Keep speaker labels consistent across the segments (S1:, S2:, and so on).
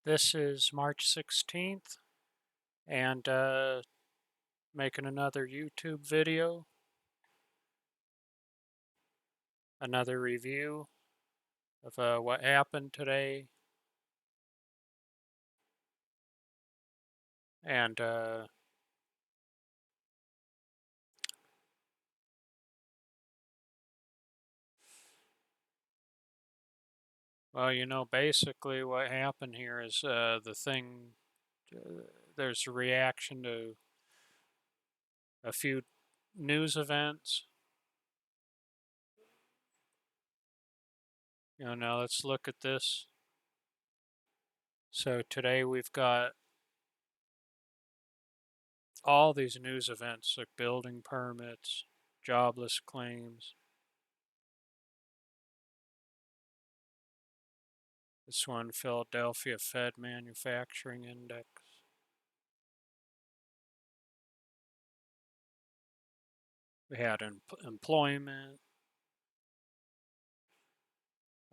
S1: This is March 16th, and making another YouTube video, another review of what happened today. And well, basically what happened here is uh, there's a reaction to a few news events. Now let's look at this. So today we've got all these news events like building permits, jobless claims. This one, Philadelphia Fed Manufacturing Index. We had employment.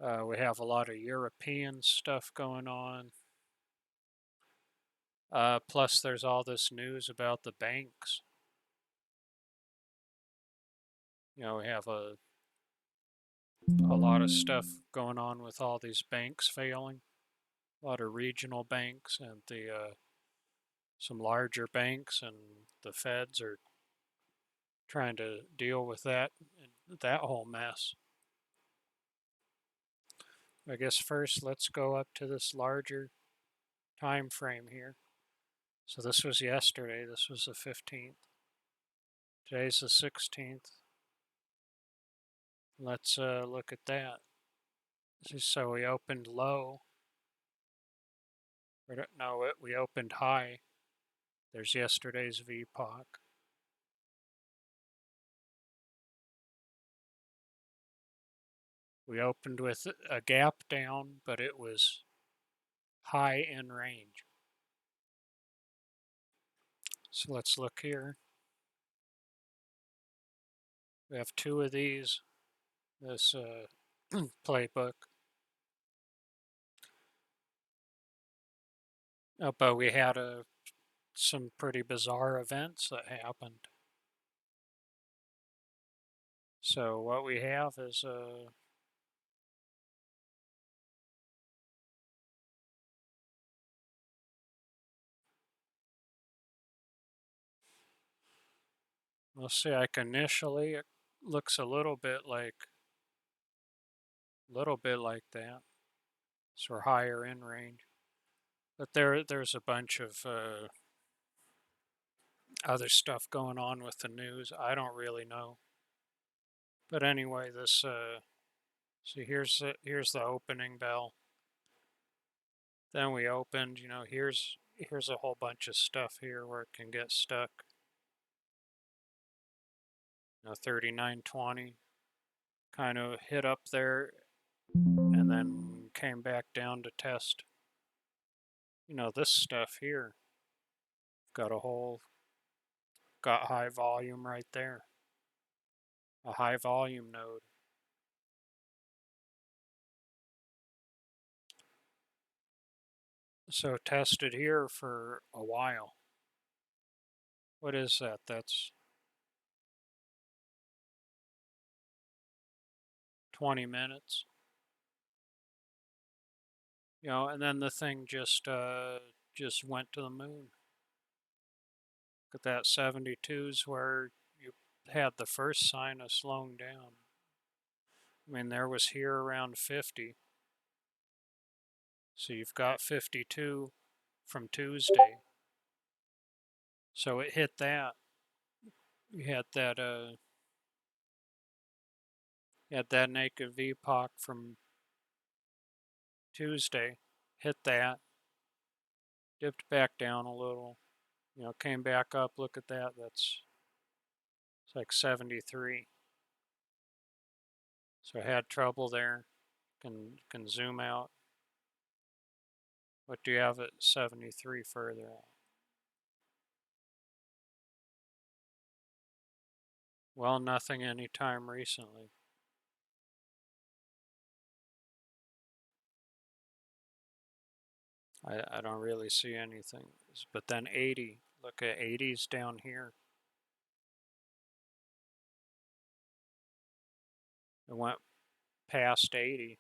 S1: We have a lot of European stuff going on. Plus, there's all this news about the banks. We have a lot of stuff going on with all these banks failing. A lot of regional banks and some larger banks, and the feds are trying to deal with that whole mess. I guess first let's go up to this larger time frame here. So this was yesterday. This was the 15th. Today's the 16th. Let's look at that. So we opened low. No, we opened high. There's yesterday's VPOC. We opened with a gap down, but it was high in range. So let's look here. We have two of these, this playbook. But we had some pretty bizarre events that happened. So what we have is we'll see. Like initially, it looks a little bit like that. So we're higher in range, but there's a bunch of other stuff going on with the news. I don't really know, but anyway, this see here's the opening bell. Then we opened. Here's a whole bunch of stuff here where it can get stuck. 39.20 kind of hit up there and then came back down to test. This stuff here. Got high volume right there. A high volume node. So tested here for a while. What is that? That's 20 minutes. And then the thing just went to the moon. Look at that 72s where you had the first sign of slowing down. I mean, there was here around 50. So you've got 52 from Tuesday. So it hit that. You had that naked VPOC from Tuesday, hit that, dipped back down a little, came back up. Look at that. It's like 73. So I had trouble there. Can zoom out. What do you have at 73 further out? Well, nothing anytime recently. I don't really see anything. But then 80, look at 80s down here. It went past 80,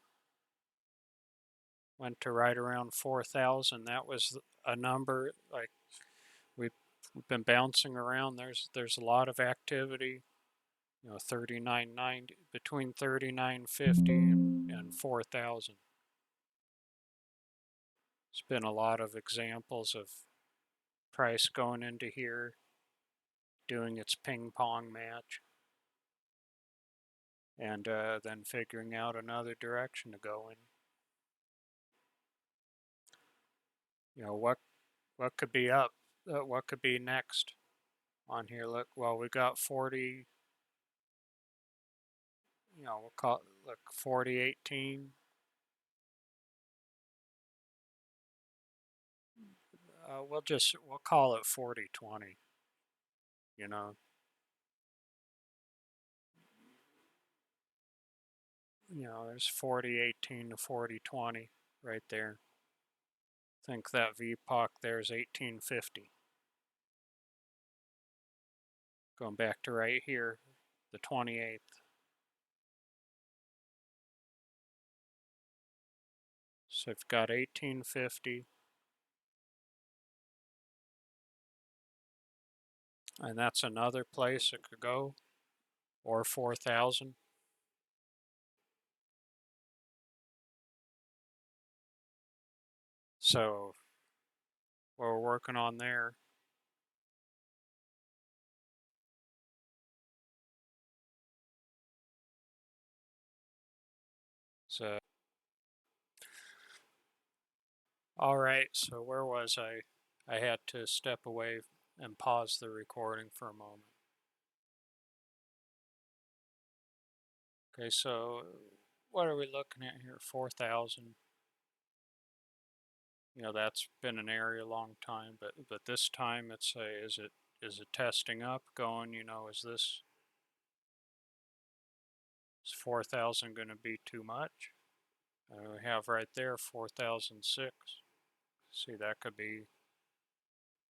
S1: went to right around 4,000. That was a number like we've been bouncing around. There's a lot of activity. 39.90, between 39.50 and 4,000. It's been a lot of examples of price going into here, doing its ping pong match, and then figuring out another direction to go in. What could be up? What could be next on here? Look, well, we got 40. We'll call it, look, 40.18. We'll call it 40.20. You know, there's 40.18 to 40.20 right there. I think that VPOC there is 1850. Going back to right here, the 28th. So I've got 1850. And that's another place it could go, or 4,000. So what we're working on there. So, all right, so where was I? I had to step away and pause the recording for a moment. Okay, so what are we looking at here? 4,000. That's been an area a long time, but this time it's is it testing up, going, is 4,000 going to be too much? We have right there 4,006. See, that could be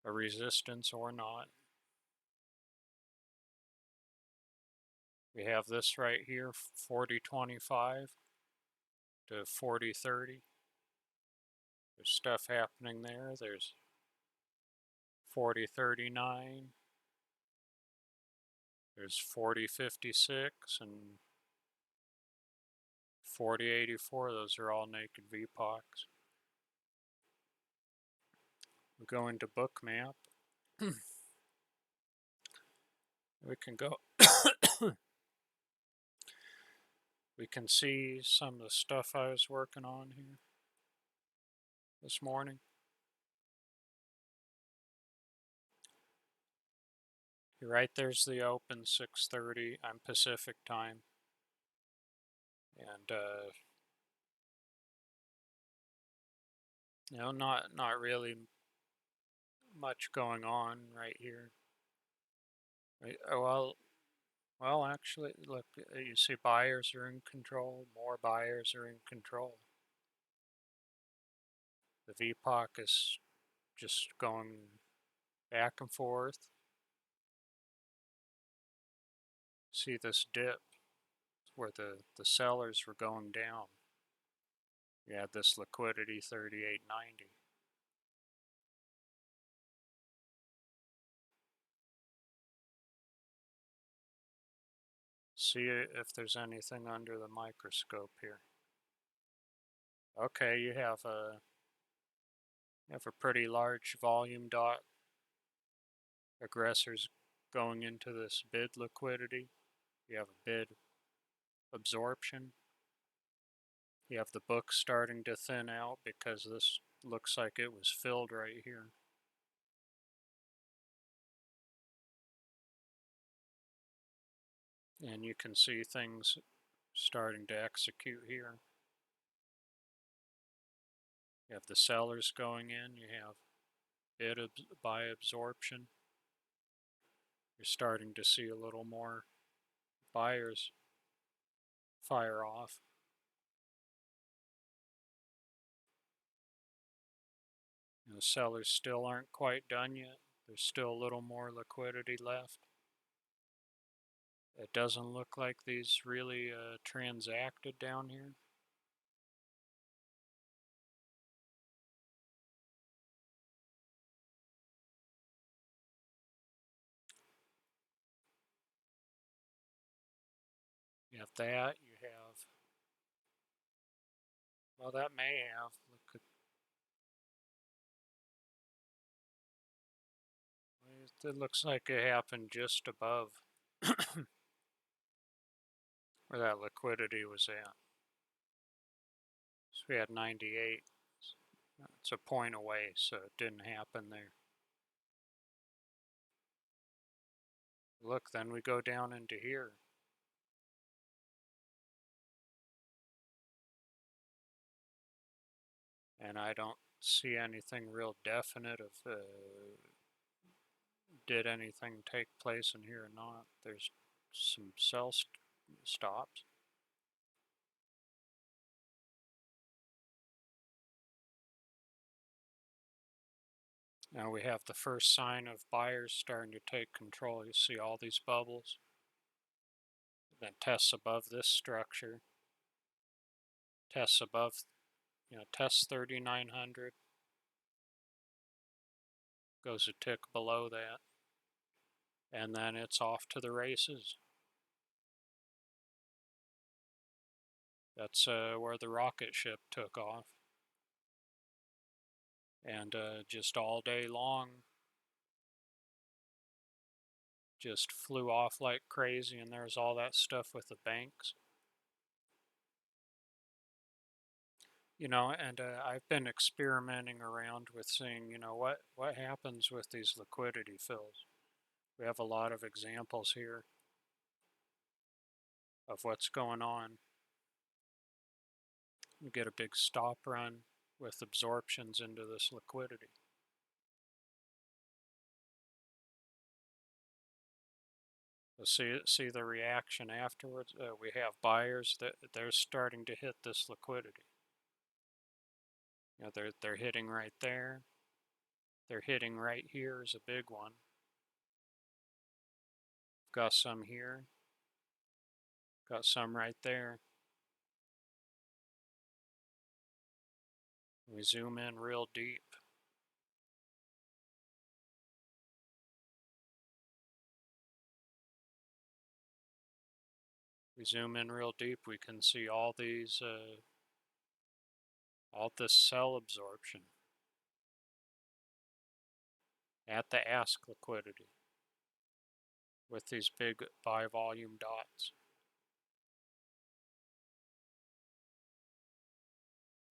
S1: a resistance or not. We have this right here, 40.25 to 40.30. There's stuff happening there. There's 40.39. There's 40.56 and 40.84. Those are all naked VPOCs. We go into Bookmap. We can go. We can see some of the stuff I was working on here this morning. Right there's the open, 6:30. I'm Pacific time, and not really much going on right here. Right, well, actually, look, you see buyers are in control. More buyers are in control. The VPOC is just going back and forth. See this dip where the sellers were going down. You had this liquidity 38.90. See if there's anything under the microscope here. Okay, you have a pretty large volume dot. Aggressors going into this bid liquidity. You have a bid absorption. You have the book starting to thin out because this looks like it was filled right here. And you can see things starting to execute here. You have the sellers going in. You have bid by absorption. You're starting to see a little more buyers fire off. The sellers still aren't quite done yet. There's still a little more liquidity left. It doesn't look like these really transacted down here. You have that, you have, well, that may have, look at, it looks like it happened just above where that liquidity was at. So we had 98. It's a point away, so it didn't happen there. Look, then we go down into here. And I don't see anything real definite of did anything take place in here or not. There's some sell stops. Now we have the first sign of buyers starting to take control. You see all these bubbles. Then tests above this structure. Tests above, tests 3,900. Goes a tick below that. And then it's off to the races. That's where the rocket ship took off. And just all day long, just flew off like crazy. And there's all that stuff with the banks. And I've been experimenting around with seeing, what happens with these liquidity fills. We have a lot of examples here of what's going on. You get a big stop run with absorptions into this liquidity. So see the reaction afterwards. We have buyers that they're starting to hit this liquidity. They're hitting right there. They're hitting right here is a big one. Got some here. Got some right there. We zoom in real deep. We zoom in real deep, we can see all these, all this cell absorption at the ask liquidity with these big buy volume dots.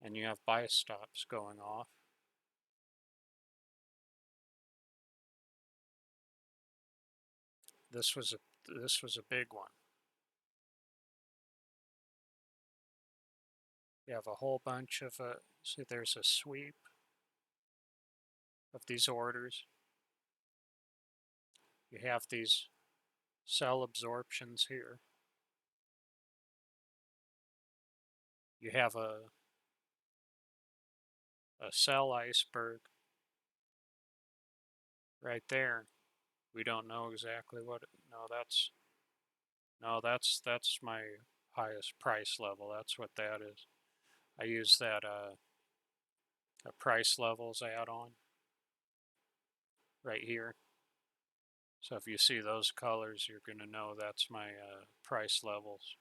S1: And you have buy stops going off. This was a big one. You have a whole bunch of, see there's a sweep of these orders. You have these cell absorptions here. You have a sell iceberg right there. We don't know exactly what, that's my highest price level. That's what that is. I use that a price levels add-on right here. So if you see those colors, you're going to know that's my price levels.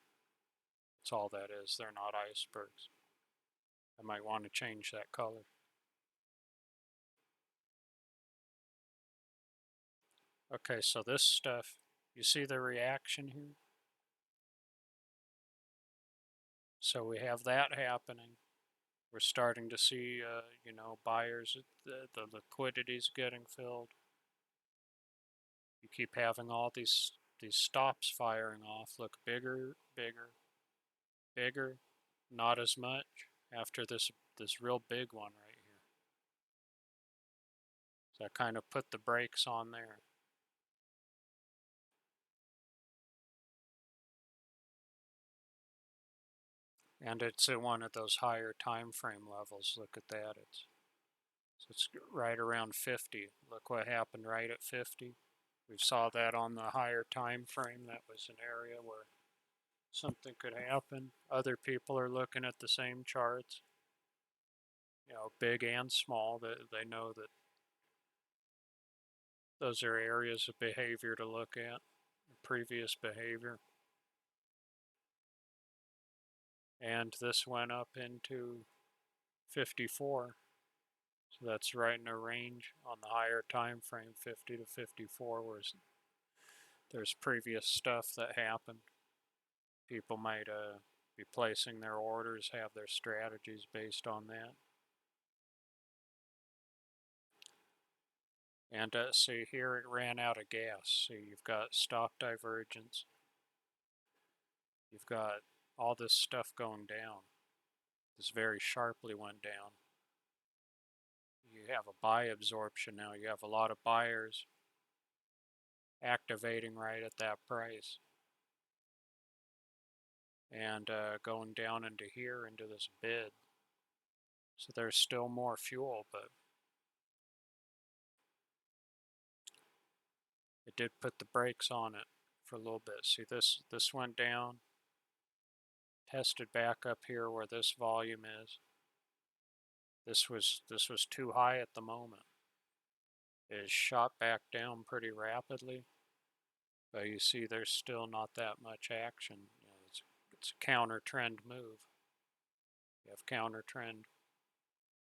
S1: That's all that is. They're not icebergs. I might want to change that color. Okay, so this stuff, you see the reaction here? So we have that happening. We're starting to see, buyers, the liquidity's getting filled. You keep having all these stops firing off. Look, bigger, bigger, bigger, not as much after this real big one right here. So I kind of put the brakes on there. And it's at one of those higher time frame levels. Look at that. So it's right around 50. Look what happened right at 50. We saw that on the higher time frame. That was an area where something could happen. Other people are looking at the same charts, big and small. That they know that those are areas of behavior to look at, previous behavior. And this went up into 54. So that's right in a range on the higher time frame, 50 to 54, where there's previous stuff that happened. People might be placing their orders, have their strategies based on that. And see here it ran out of gas. See, you've got stock divergence. You've got all this stuff going down. This very sharply went down. You have a buy absorption now. You have a lot of buyers activating right at that price. And going down into here, into this bid. So there's still more fuel, but it did put the brakes on it for a little bit. See, this went down, tested back up here where this volume is. This was too high at the moment. It has shot back down pretty rapidly, but you see there's still not that much action. It's a counter trend move. You have counter trend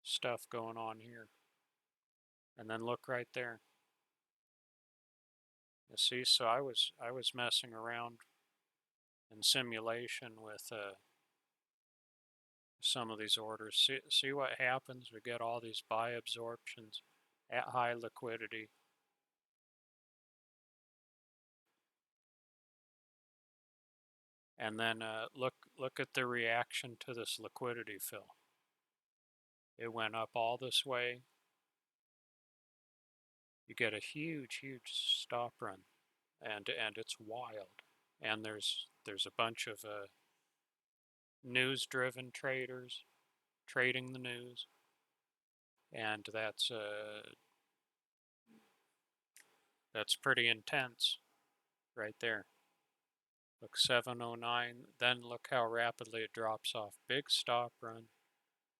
S1: stuff going on here. And then look right there. You see, so I was messing around in simulation with some of these orders. See what happens? We get all these buy absorptions at high liquidity. And then look at the reaction to this liquidity fill. It went up all this way. You get a huge stop run, and it's wild. And there's a bunch of news-driven traders trading the news, and that's pretty intense, right there. Look, 709. Then look how rapidly it drops off. Big stop run,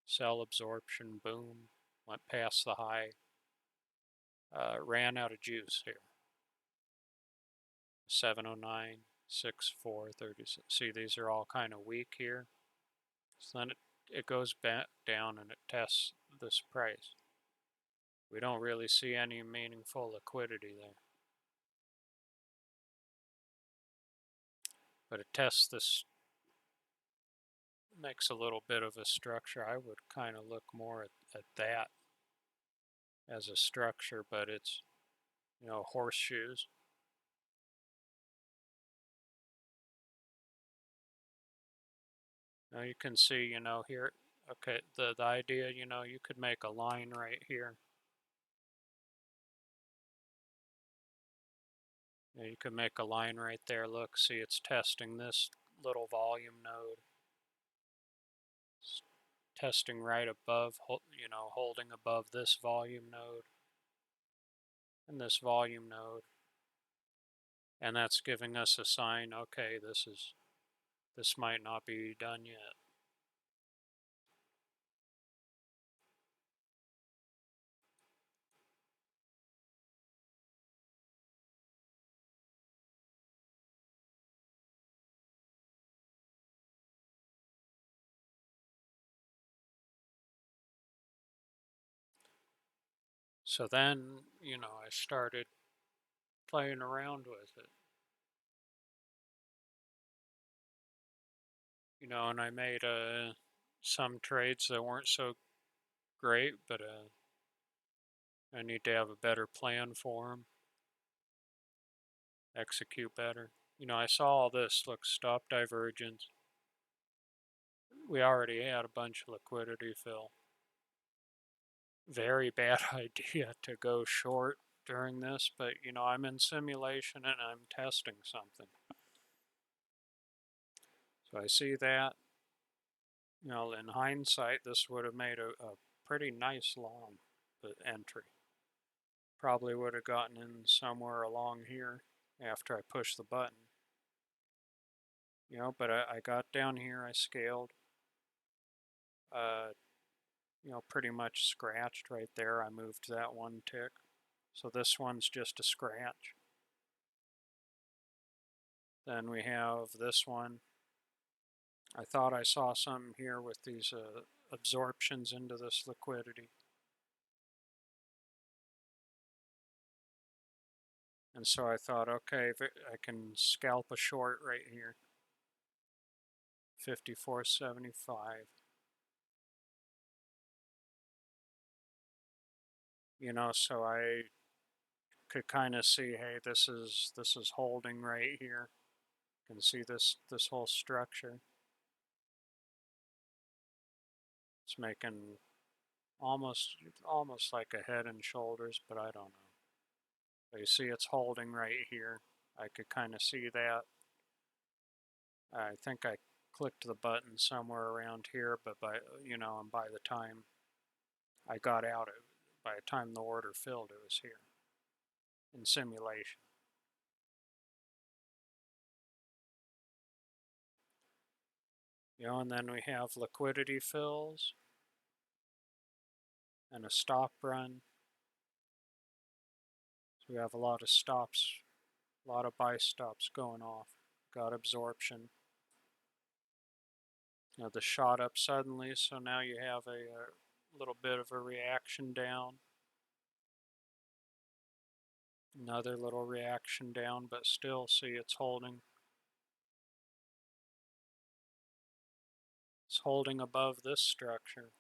S1: sell absorption, boom, went past the high. Ran out of juice here. 709, 64, 36. See, these are all kind of weak here. So then it goes back down and it tests this price. We don't really see any meaningful liquidity there. But it tests this, makes a little bit of a structure. I would kind of look more at that as a structure, but it's, horseshoes. Now you can see, here, okay, the idea, you could make a line right here. You could make a line right there. Look, see, it's testing this little volume node. It's testing right above, holding above this volume node and this volume node. And that's giving us a sign, okay, this might not be done yet. So then, I started playing around with it. And I made some trades that weren't so great, but I need to have a better plan for them. Execute better. I saw all this. Look, stop divergence. We already had a bunch of liquidity fill. Very bad idea to go short during this, but I'm in simulation and I'm testing something. So I see that. In hindsight, this would have made a pretty nice long, entry. Probably would have gotten in somewhere along here after I pushed the button. But I got down here, I scaled, pretty much scratched right there. I moved that one tick. So this one's just a scratch. Then we have this one. I thought I saw something here with these absorptions into this liquidity. And so I thought, okay, I can scalp a short right here. 54.75. So I could kind of see, hey, this is holding right here. You can see this whole structure. It's making almost like a head and shoulders, but I don't know. But you see it's holding right here. I could kind of see that. I think I clicked the button somewhere around here, but and by the time I got out, by the time the order filled, it was here in simulation. And then we have liquidity fills and a stop run. So we have a lot of stops, a lot of buy stops going off. Got absorption. This shot up suddenly, so now you have a little bit of a reaction down. Another little reaction down, but still, see, it's holding. It's holding above this structure.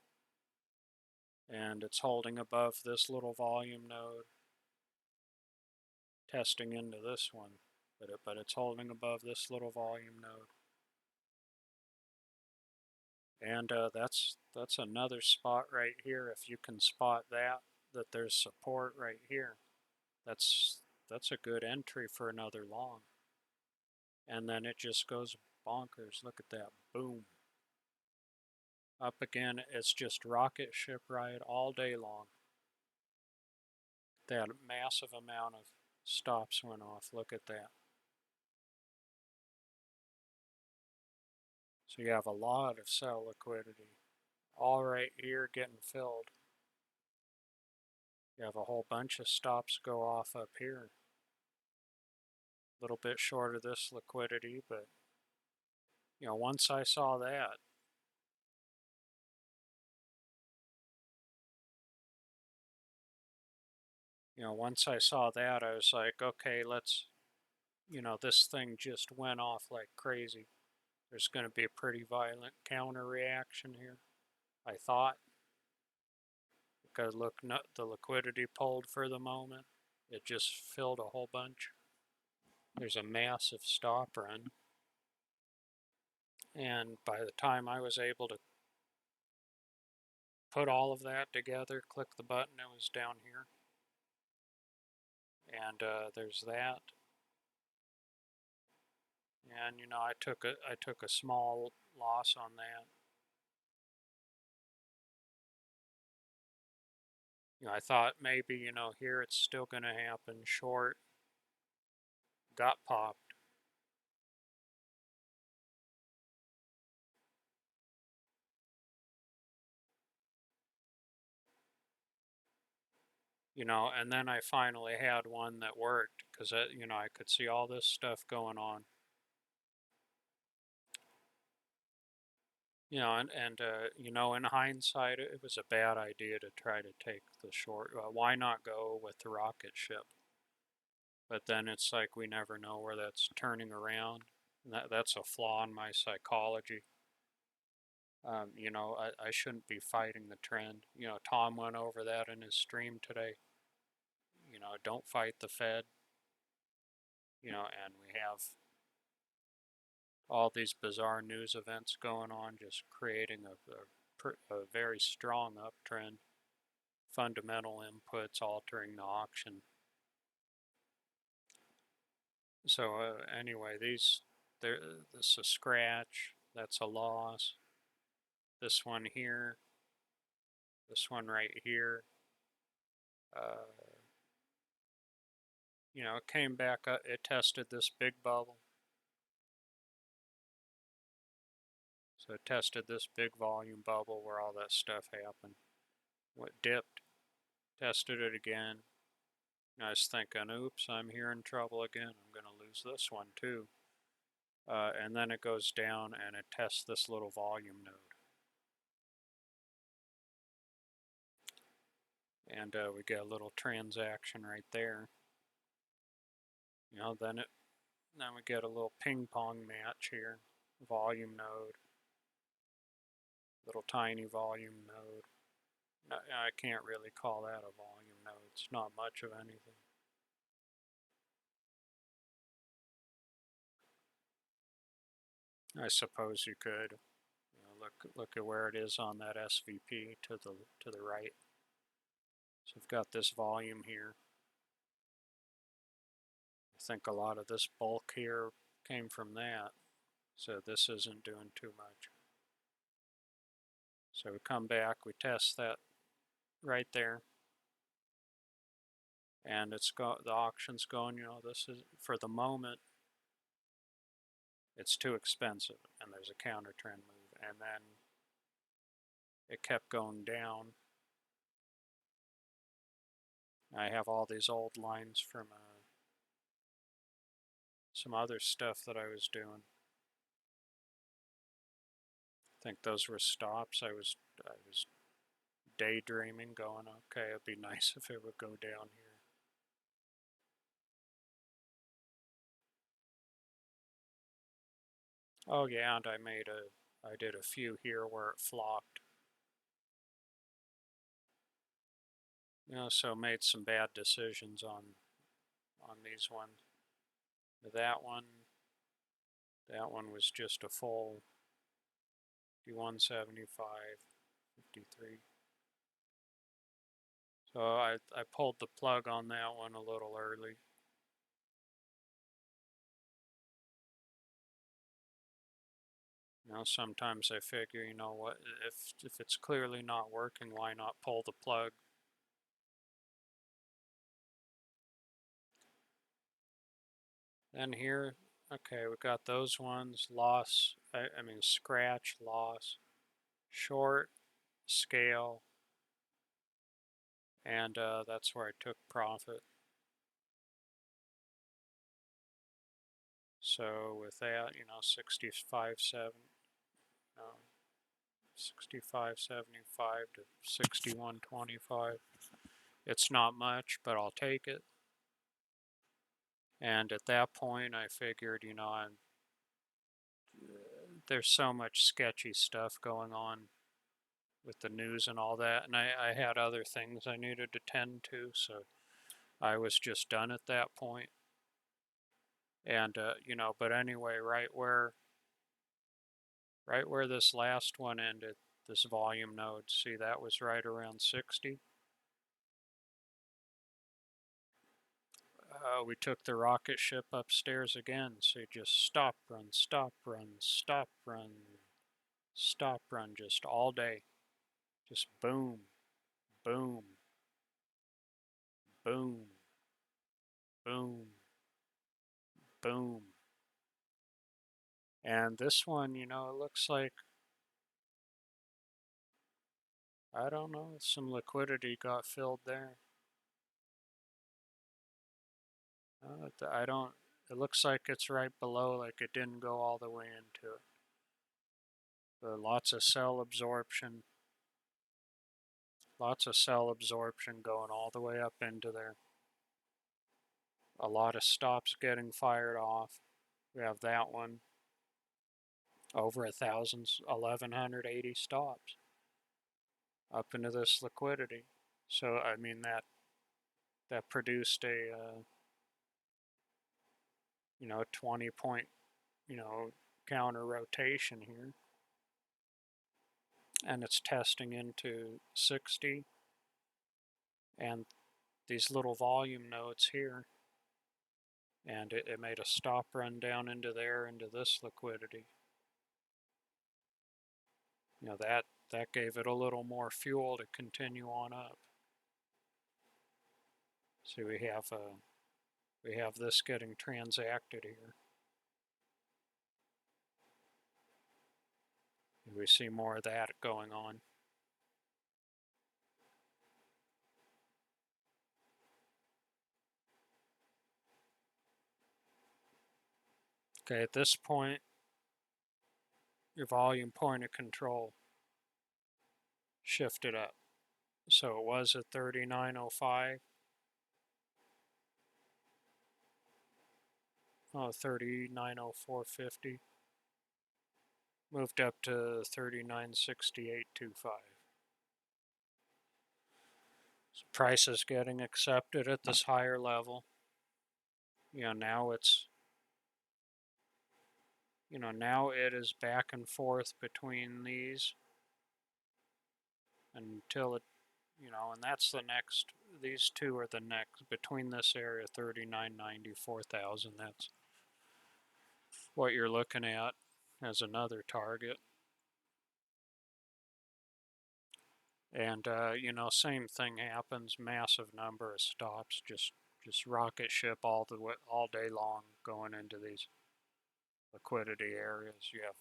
S1: And it's holding above this little volume node. Testing into this one. But it's holding above this little volume node. And that's another spot right here. If you can spot that there's support right here. That's a good entry for another long. And then it just goes bonkers. Look at that. Boom. Up again. It's just rocket ship ride all day long. That massive amount of stops went off. Look at that. So you have a lot of sell liquidity. All right here getting filled. You have a whole bunch of stops go off up here. A little bit short of this liquidity, but once I saw that, once I saw that, I was like, okay, let's, this thing just went off like crazy. There's going to be a pretty violent counter reaction here, I thought. Because look, the liquidity pulled for the moment. It just filled a whole bunch. There's a massive stop run. And by the time I was able to put all of that together, click the button, it was down here. And there's that. And I took a small loss on that. I thought maybe here it's still going to happen. Short, got popped. And then I finally had one that worked because I could see all this stuff going on. And in hindsight, it was a bad idea to try to take the short. Why not go with the rocket ship? But then it's like we never know where that's turning around. That's a flaw in my psychology. I shouldn't be fighting the trend. Tom went over that in his stream today. Don't fight the Fed. And we have all these bizarre news events going on, just creating a very strong uptrend. Fundamental inputs altering the auction. So anyway, this is a scratch. That's a loss. This one here. This one right here. You know, it came back up, it tested this big bubble. So it tested this big volume bubble where all that stuff happened. What dipped, tested it again. And I was thinking, oops, I'm here in trouble again. I'm going to lose this one too. And then it goes down and it tests this little volume node. And we get a little transaction right there. You know, then we get a little ping pong match here. Volume node, little tiny volume node. No, I can't really call that a volume node. It's not much of anything. I suppose you could. You know, look at where it is on that SVP to the right. So I've got this volume here. I think a lot of this bulk here came from that. So this isn't doing too much. So we come back, we test that right there. And the auction's going, you know, this is, for the moment, it's too expensive. And there's a counter trend move. And then it kept going down. I have all these old lines from some other stuff that I was doing. I think those were stops. I was daydreaming, going, okay, it'd be nice if it would go down here. Oh yeah, and I did a few here where it flopped. You know, so made some bad decisions on these ones. That one was just a full 51.75, 53. So I pulled the plug on that one a little early. You know, sometimes I figure, you know what, if it's clearly not working, why not pull the plug? Then here, okay, we got those ones, loss, I mean scratch, loss, short, scale, and that's where I took profit. So with that, you know, 65.7, no, 65.75 to 61.25. It's not much, but I'll take it. And at that point, I figured, you know, there's so much sketchy stuff going on with the news and all that, and I had other things I needed to tend to, so I was just done at that point. And you know, but anyway, right where this last one ended, this volume node, see, that was right around 60. We took the rocket ship upstairs again, so just stop, run, stop, run, stop, run, stop, run, just all day. Just boom, boom, boom, boom, boom. And this one, you know, it looks like, I don't know, some liquidity got filled there. I don't, it looks like it's right below, like it didn't go all the way into it. But lots of cell absorption going all the way up into there. A lot of stops getting fired off. We have that one. Over 1,180 stops up into this liquidity. So, I mean, that produced a, you know, 20 point, you know, counter rotation here. And it's testing into 60. And these little volume nodes here. And it made a stop run down into there, into this liquidity. You know, that gave it a little more fuel to continue on up. See, we have this getting transacted here. We see more of that going on. Okay, at this point, your volume point of control shifted up. So it was at 39.05. Oh, 39.0450. Moved up to 39.6825. So price is getting accepted at this higher level. Now it's, now it is back and forth between these until it, and that's the next, these two are the next, between this area, 39.90, 4,000, that's what you're looking at as another target. And, same thing happens, massive number of stops, just rocket ship all day long going into these liquidity areas. You have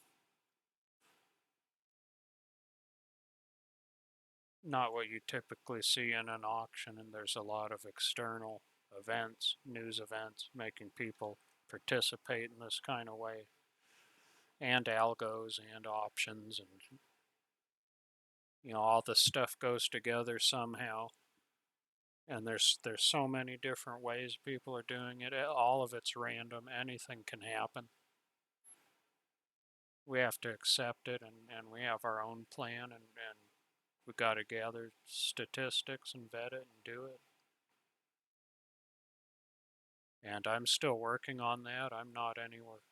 S1: not what you typically see in an auction, and there's a lot of external events, news events, making people participate in this kind of way, and algos and options, and all this stuff goes together somehow. And there's so many different ways people are doing it. All of it's random. Anything can happen. We have to accept it, and we have our own plan, and we've got to gather statistics and vet it and do it. And I'm still working on that. I'm not anywhere.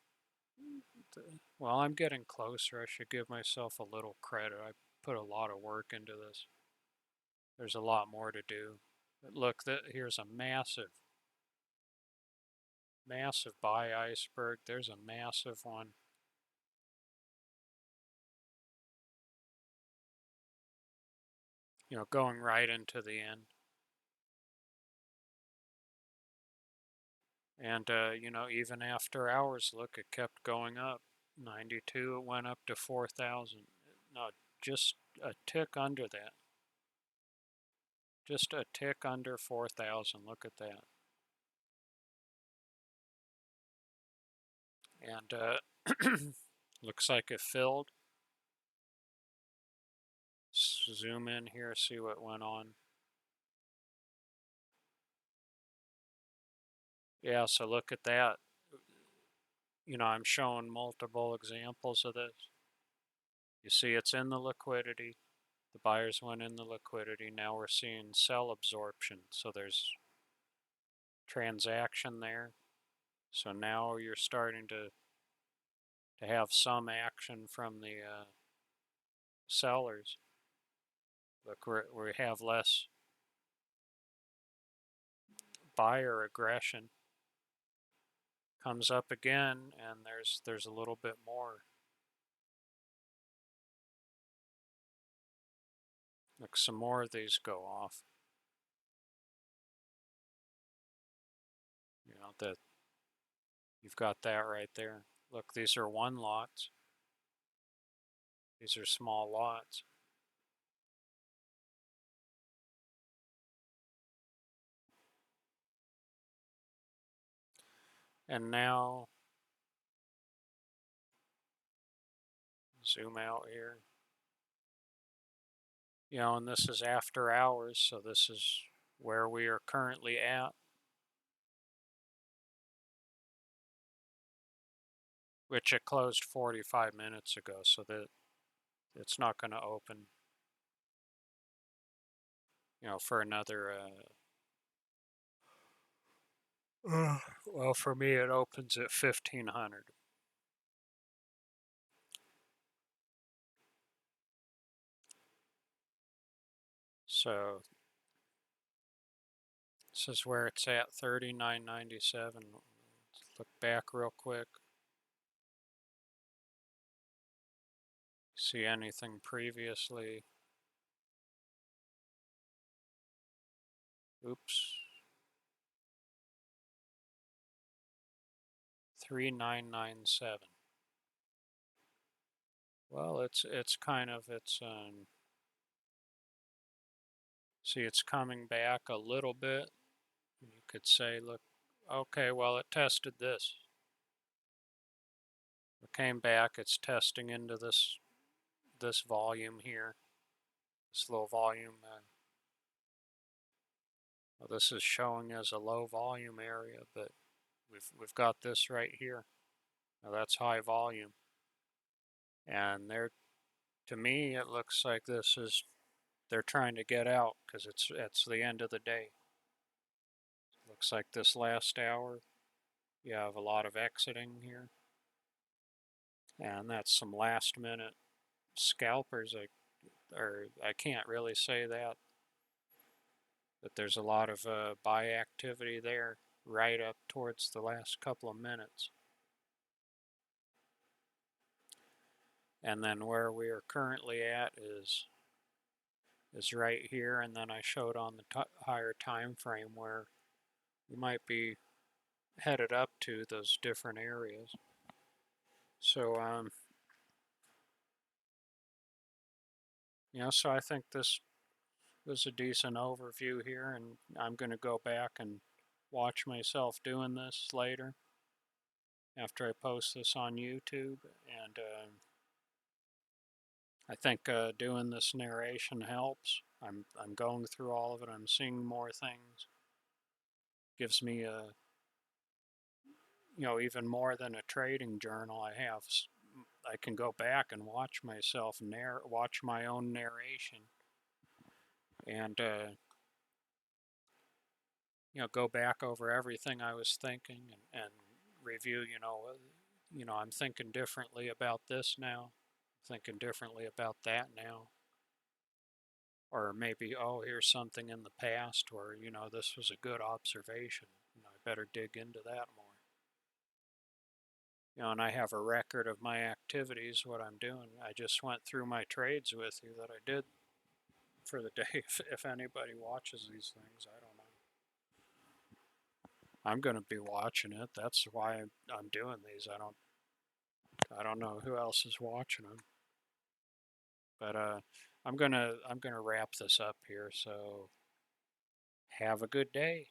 S1: Well, I'm getting closer. I should give myself a little credit. I put a lot of work into this. There's a lot more to do. But look, here's a massive buy iceberg. There's a massive one. Going right into the end. And, even after hours, look, it kept going up. 92, it went up to 4,000. No, just a tick under that. Just a tick under 4,000. Look at that. And looks like it filled. Zoom in here, see what went on. Yeah, so look at that. I'm showing multiple examples of this. You see it's in the liquidity. The buyers went in the liquidity. Now we're seeing sell absorption. So there's transaction there. So now you're starting to have some action from the sellers. Look, we have less buyer aggression. Comes up again, and there's a little bit more. Look, some more of these go off. That you've got that right there. Look, these are one lots. These are small lots. And now, zoom out here. And this is after hours, so this is where we are currently at. Which it closed 45 minutes ago, so that it's not going to open, for another, well, for me, it opens at 1500. So this is where it's at, 39.97. Look back real quick. See anything previously? Oops. 3997. Well, it's kind of see, it's coming back a little bit. You could say, look, okay, well, it tested this. It came back, it's testing into this volume here, this little volume. Well, this is showing as a low volume area, but we've got this right here. Now that's high volume, and to me, it looks like they're trying to get out because it's the end of the day. Looks like this last hour, you have a lot of exiting here, and that's some last minute scalpers. I can't really say that, but there's a lot of buy activity there right up towards the last couple of minutes. And then where we are currently at is right here, and then I showed on the higher time frame where we might be headed up to those different areas. So so I think this was a decent overview here, and I'm going to go back and watch myself doing this later after I post this on YouTube. And I think doing this narration helps. I'm going through all of it. I'm seeing more things. Gives me even more than a trading journal. I can go back and watch myself watch my own narration, and go back over everything I was thinking, and review. I'm thinking differently about this now, thinking differently about that now, or maybe, oh, here's something in the past where this was a good observation. I better dig into that more. And I have a record of my activities, what I'm doing. I just went through my trades with you that I did for the day. If anybody watches these things, I don't know. I'm going to be watching it. That's why I'm doing these. I don't know who else is watching them. But I'm gonna wrap this up here. So have a good day.